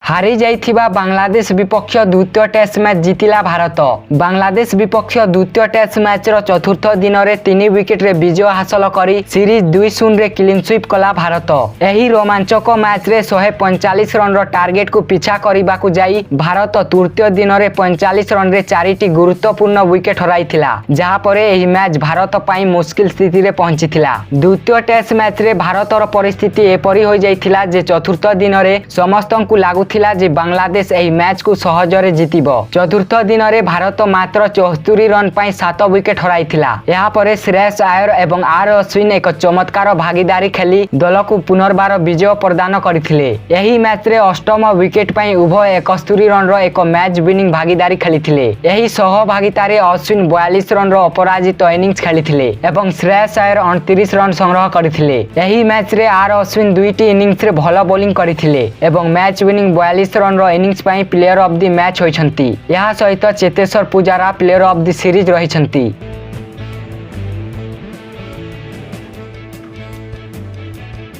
हारी जाइथिबा बांग्लादेश विपक्ष द्वितीय टेस्ट मैच जीतिला भारत। बांग्लादेश विपक्ष द्वितीय टेस्ट मैच रो चतुर्थ दिन रे 3 विकेट रे विजय हासिल करी सीरीज 2-0 रे क्लीन स्वीप कला भारत। एही रोमांचक मैच रे 145 रन रो टार्गेट को पीछा करिबाकू जाई भारत तृतीय दिन रे 45 रन रे 4टी गुरुत्वपूर्ण विकेट हराइथिला, जहां पर एही मैच भारत पई मुश्किल स्थिति रे पहुंचीथिला। द्वितीय टेस्ट मैच रे भारतर परिस्थिति एपरि हो जाइथिला जे चतुर्थ दिन रे समस्तंकु लागुथिला जे बांग्लादेश एही मैच को सहजरे जीतिबो। चतुर्थ दिन रे भारत मात्र 74 रन पई 7 विकेट हराइथिला। यहाँ पर श्रेयस आयर एवं आर अश्विन एक चमत्कार भागीदारी खेली दल को पुनर्बार विजय प्रदान करथिले। एही मैच रे अष्टम विकेट पई उभय 71 रन रो एक मैच विनिंग भागीदारी खेलिथिले। एही सहभागितारे अश्विन 42 रन रो अपराजित इनिंग्स खेलिथिले एवं श्रेयस आयर 29 रन संग्रह करथिले। एही मैच रे आर अश्विन 2टी इनिंग्स रे भलो बॉलिंग करथिले एवं मैच विनिंग 42 रन रो इनिंग्स पई प्लेयर ऑफ द मैच होइछंती। यहाँ सहित Cheteshwar Pujara player of the series रहिछंती।